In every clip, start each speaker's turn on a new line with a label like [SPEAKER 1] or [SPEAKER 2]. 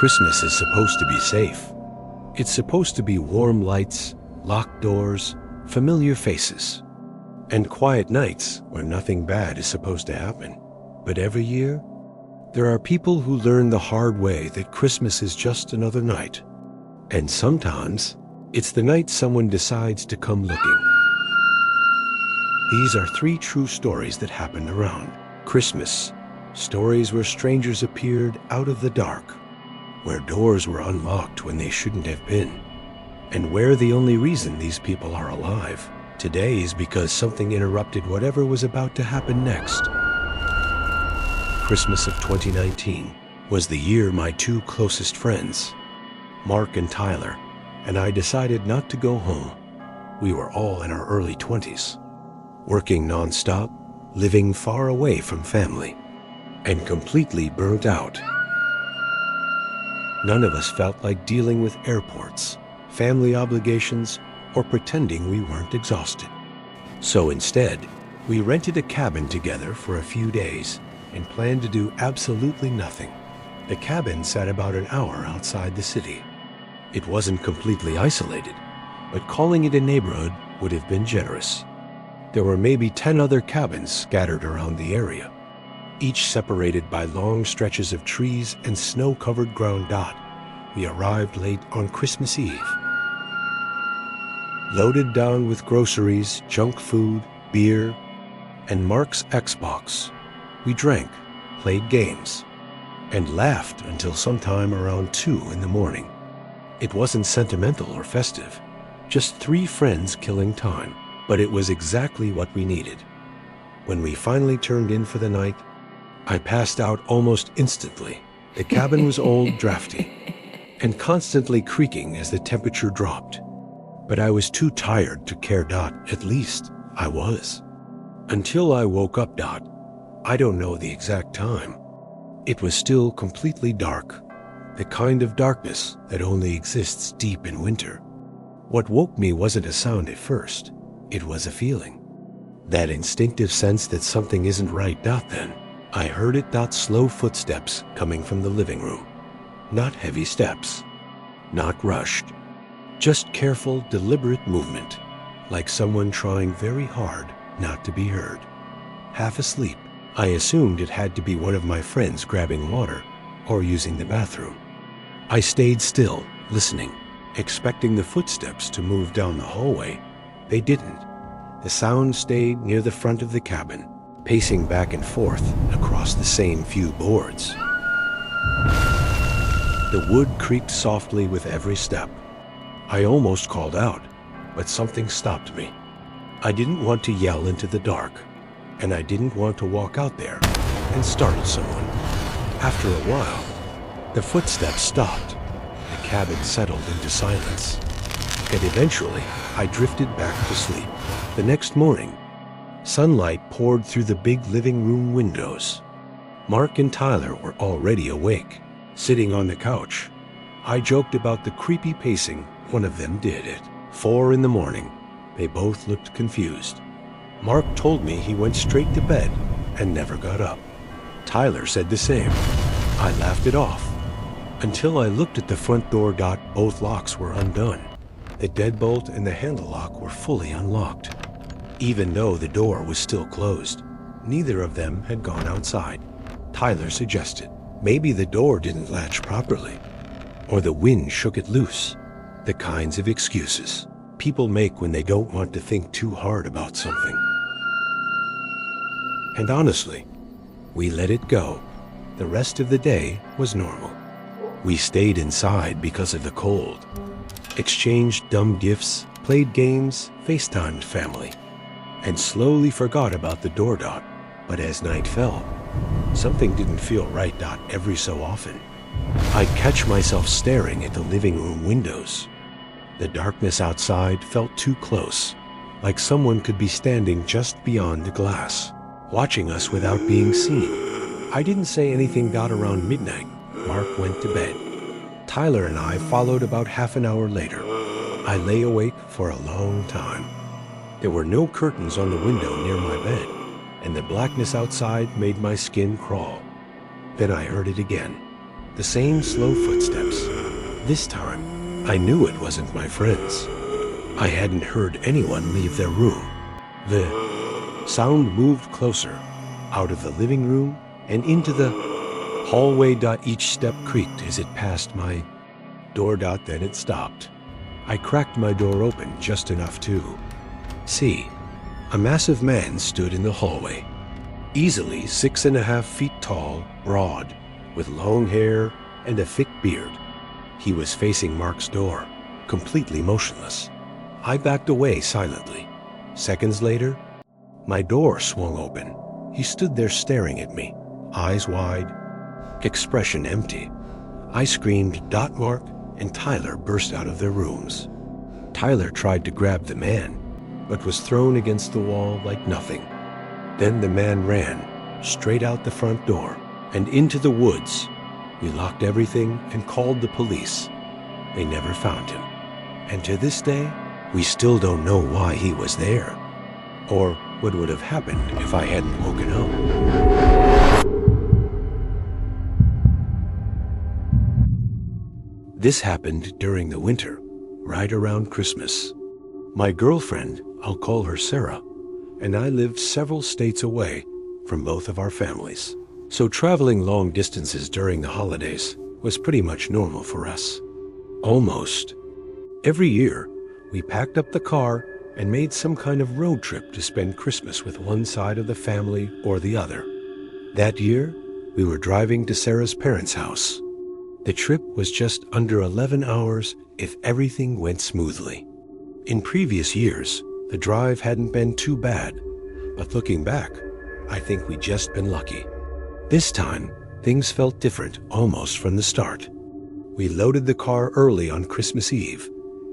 [SPEAKER 1] Christmas is supposed to be safe. It's supposed to be warm lights, locked doors, familiar faces, and quiet nights where nothing bad is supposed to happen. But every year, there are people who learn the hard way that Christmas is just another night. And sometimes, it's the night someone decides to come looking. These are 3 true stories that happened around Christmas. Stories where strangers appeared out of the dark, where doors were unlocked when they shouldn't have been, and where the only reason these people are alive today is because something interrupted whatever was about to happen next. Christmas of 2019 was the year my 2 closest friends, Mark and Tyler, and I decided not to go home. We were all in our early 20s, working non-stop, living far away from family, and completely burnt out. None of us felt like dealing with airports, family obligations, or pretending we weren't exhausted. So instead, we rented a cabin together for a few days and planned to do absolutely nothing. The cabin sat about an hour outside the city. It wasn't completely isolated, but calling it a neighborhood would have been generous. There were maybe 10 other cabins scattered around the area, each separated by long stretches of trees and snow-covered ground. We arrived late on Christmas Eve. Loaded down with groceries, junk food, beer, and Mark's Xbox, we drank, played games, and laughed until sometime around 2 in the morning. It wasn't sentimental or festive, just 3 friends killing time, but it was exactly what we needed. When we finally turned in for the night, I passed out almost instantly. The cabin was old, drafty, and constantly creaking as the temperature dropped. But I was too tired to care. At least I was. Until I woke up. I don't know the exact time. It was still completely dark, the kind of darkness that only exists deep in winter. What woke me wasn't a sound at first. It was a feeling. That instinctive sense that something isn't right. Then I heard it. Slow footsteps coming from the living room. Not heavy steps, not rushed, just careful, deliberate movement, like someone trying very hard not to be heard. Half asleep, I assumed it had to be one of my friends grabbing water or using the bathroom. I stayed still, listening, expecting the footsteps to move down the hallway. They didn't. The sound stayed near the front of the cabin, pacing back and forth across the same few boards. The wood creaked softly with every step. I almost called out, but something stopped me. I didn't want to yell into the dark, and I didn't want to walk out there and startle someone. After a while, the footsteps stopped. The cabin settled into silence, and eventually I drifted back to sleep. The next morning, sunlight poured through the big living room windows. Mark and Tyler were already awake, sitting on the couch. I joked about the creepy pacing one of them did at 4 in the morning. They both looked confused. Mark told me he went straight to bed and never got up. Tyler said the same. I laughed it off until I looked at the front door. Both locks were undone. The deadbolt and the handle lock were fully unlocked. Even though the door was still closed, neither of them had gone outside. Tyler suggested maybe the door didn't latch properly, or the wind shook it loose. The kinds of excuses people make when they don't want to think too hard about something. And honestly, we let it go. The rest of the day was normal. We stayed inside because of the cold, exchanged dumb gifts, played games, FaceTimed family, and slowly forgot about the door. But as night fell, something didn't feel right. Every so often, I'd catch myself staring at the living room windows. The darkness outside felt too close, like someone could be standing just beyond the glass, watching us without being seen. I didn't say anything. Around midnight, Mark went to bed. Tyler and I followed about half an hour later. I lay awake for a long time. There were no curtains on the window near my bed, and the blackness outside made my skin crawl. Then I heard it again. The same slow footsteps. This time, I knew it wasn't my friends. I hadn't heard anyone leave their room. The sound moved closer, out of the living room and into the hallway. Each step creaked as it passed my door. Then it stopped. I cracked my door open just enough to see. A massive man stood in the hallway, easily 6.5 feet tall, broad, with long hair and a thick beard. He was facing Mark's door, completely motionless. I backed away silently. Seconds later, my door swung open. He stood there staring at me, eyes wide, expression empty. I screamed. Mark and Tyler burst out of their rooms. Tyler tried to grab the man, but was thrown against the wall like nothing. Then the man ran straight out the front door and into the woods. We locked everything and called the police. They never found him. And to this day, we still don't know why he was there, or what would have happened if I hadn't woken up. This happened during the winter, right around Christmas. My girlfriend, I'll call her Sarah, and I lived several states away from both of our families. So traveling long distances during the holidays was pretty much normal for us. Almost. Every year, we packed up the car and made some kind of road trip to spend Christmas with one side of the family or the other. That year, we were driving to Sarah's parents' house. The trip was just under 11 hours if everything went smoothly. In previous years, the drive hadn't been too bad, but looking back, I think we'd just been lucky. This time, things felt different almost from the start. We loaded the car early on Christmas Eve,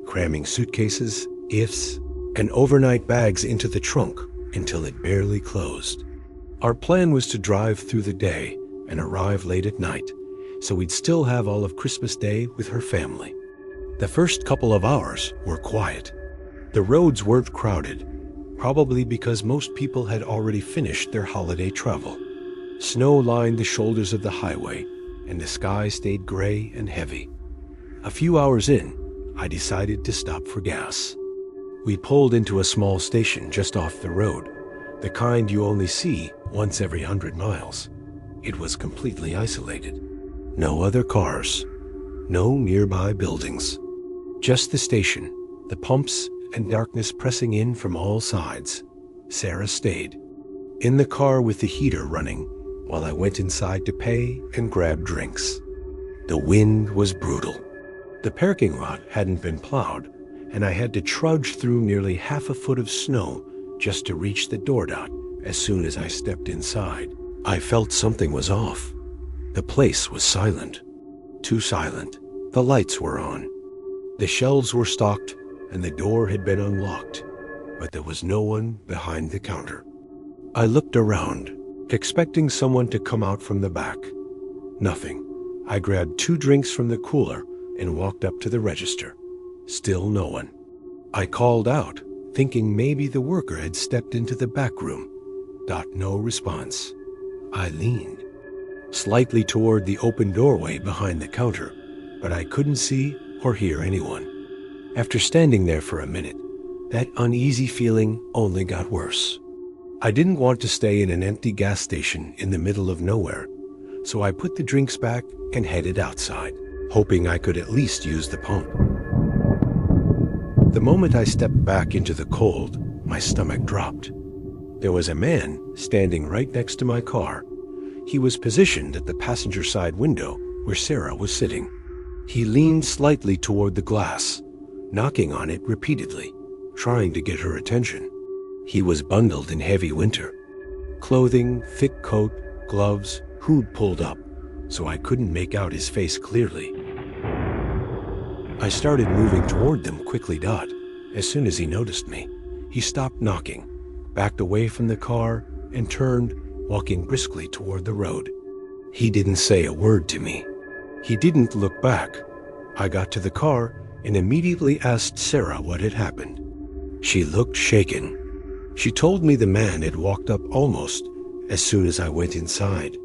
[SPEAKER 1] cramming suitcases, gifts, and overnight bags into the trunk until it barely closed. Our plan was to drive through the day and arrive late at night, so we'd still have all of Christmas Day with her family. The first couple of hours were quiet. The roads weren't crowded, probably because most people had already finished their holiday travel. Snow lined the shoulders of the highway, and the sky stayed gray and heavy. A few hours in, I decided to stop for gas. We pulled into a small station just off the road, the kind you only see once every 100 miles. It was completely isolated. No other cars, no nearby buildings. Just the station, the pumps, and darkness pressing in from all sides. Sarah stayed in the car with the heater running while I went inside to pay and grab drinks. The wind was brutal. The parking lot hadn't been plowed, and I had to trudge through nearly half a foot of snow just to reach the door. As soon as I stepped inside, I felt something was off. The place was silent. Too silent. The lights were on. The shelves were stocked, and the door had been unlocked, but there was no one behind the counter. I looked around, expecting someone to come out from the back. Nothing. I grabbed 2 drinks from the cooler and walked up to the register. Still no one. I called out, thinking maybe the worker had stepped into the back room. No response. I leaned slightly toward the open doorway behind the counter, but I couldn't see or hear anyone. After standing there for a minute, that uneasy feeling only got worse. I didn't want to stay in an empty gas station in the middle of nowhere, so I put the drinks back and headed outside, hoping I could at least use the pump. The moment I stepped back into the cold, my stomach dropped. There was a man standing right next to my car. He was positioned at the passenger side window where Sarah was sitting. He leaned slightly toward the glass, knocking on it repeatedly, trying to get her attention. He was bundled in heavy winter. Clothing, thick coat, gloves, hood pulled up, so I couldn't make out his face clearly. I started moving toward them quickly. As soon as he noticed me, he stopped knocking, backed away from the car, and turned, walking briskly toward the road. He didn't say a word to me. He didn't look back. I got to the car and immediately asked Sarah what had happened. She looked shaken. She told me the man had walked up almost as soon as I went inside.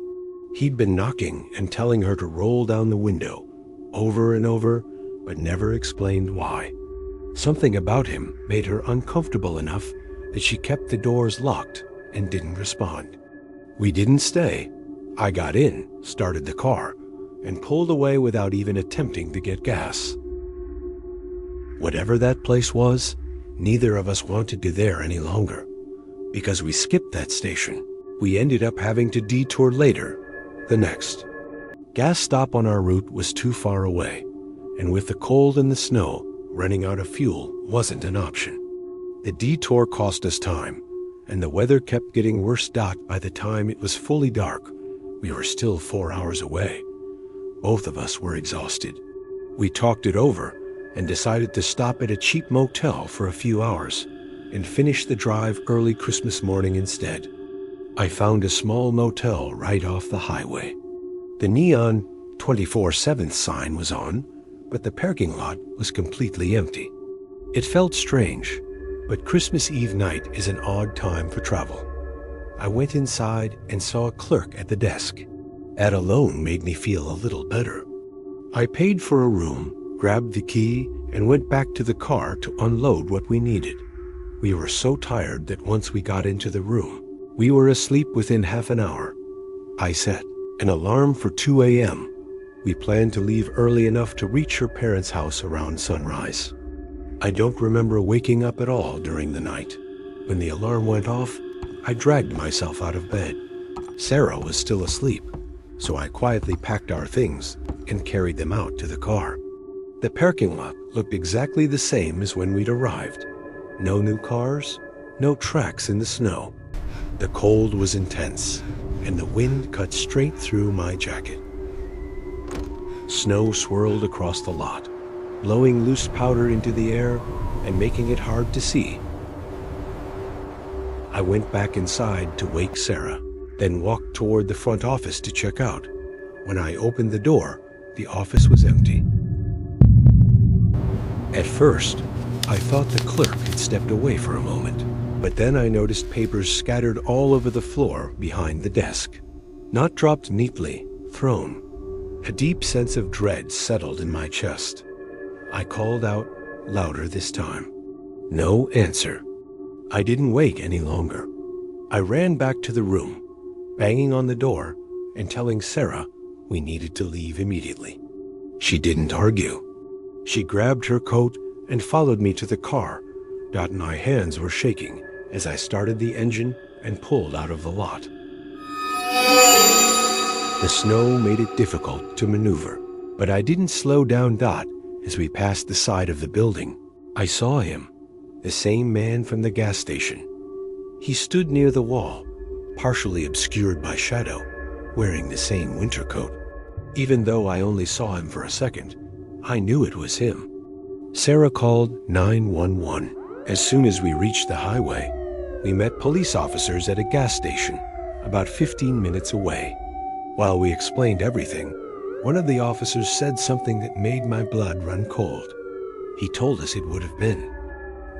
[SPEAKER 1] He'd been knocking and telling her to roll down the window, over and over, but never explained why. Something about him made her uncomfortable enough that she kept the doors locked and didn't respond. We didn't stay. I got in, started the car, and pulled away without even attempting to get gas. Whatever that place was, neither of us wanted to there any longer. Because we skipped that station, we ended up having to detour later, the next. Gas stop on our route was too far away, and with the cold and the snow, running out of fuel wasn't an option. The detour cost us time, and the weather kept getting worse. By the time it was fully dark, we were still 4 hours away. Both of us were exhausted. We talked it over and decided to stop at a cheap motel for a few hours and finish the drive early Christmas morning instead. I found a small motel right off the highway. The neon 24/7 sign was on, but the parking lot was completely empty. It felt strange, but Christmas Eve night is an odd time for travel. I went inside and saw a clerk at the desk. That alone made me feel a little better. I paid for a room, grabbed the key, and went back to the car to unload what we needed. We were so tired that once we got into the room, we were asleep within half an hour. I set an alarm for 2 a.m. We planned to leave early enough to reach her parents' house around sunrise. I don't remember waking up at all during the night. When the alarm went off, I dragged myself out of bed. Sarah was still asleep, so I quietly packed our things and carried them out to the car. The parking lot looked exactly the same as when we'd arrived. No new cars, no tracks in the snow. The cold was intense, and the wind cut straight through my jacket. Snow swirled across the lot, blowing loose powder into the air and making it hard to see. I went back inside to wake Sarah, then walked toward the front office to check out. When I opened the door, the office was empty. At first, I thought the clerk had stepped away for a moment, but then I noticed papers scattered all over the floor behind the desk. Not dropped neatly, thrown. A deep sense of dread settled in my chest. I called out, louder this time. No answer. I didn't wait any longer. I ran back to the room, banging on the door and telling Sarah we needed to leave immediately. She didn't argue. She grabbed her coat and followed me to the car. My hands were shaking as I started the engine and pulled out of the lot. The snow made it difficult to maneuver, but I didn't slow down. As we passed the side of the building, I saw him, the same man from the gas station. He stood near the wall, partially obscured by shadow, wearing the same winter coat. Even though I only saw him for a second, I knew it was him. Sarah called 911. As soon as we reached the highway, we met police officers at a gas station, about 15 minutes away. While we explained everything, one of the officers said something that made my blood run cold. He told us it would have been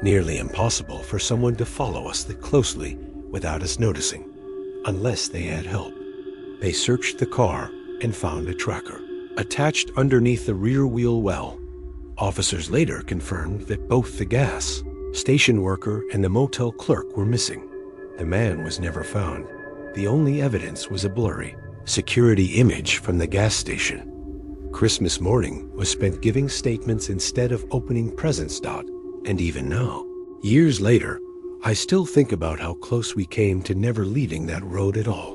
[SPEAKER 1] nearly impossible for someone to follow us that closely without us noticing, unless they had help. They searched the car and found a tracker attached underneath the rear wheel well. Officers later confirmed that both the gas station worker and the motel clerk were missing. The man was never found. The only evidence was a blurry security image from the gas station. Christmas morning was spent giving statements instead of opening presents. And even now, years later, I still think about how close we came to never leaving that road at all.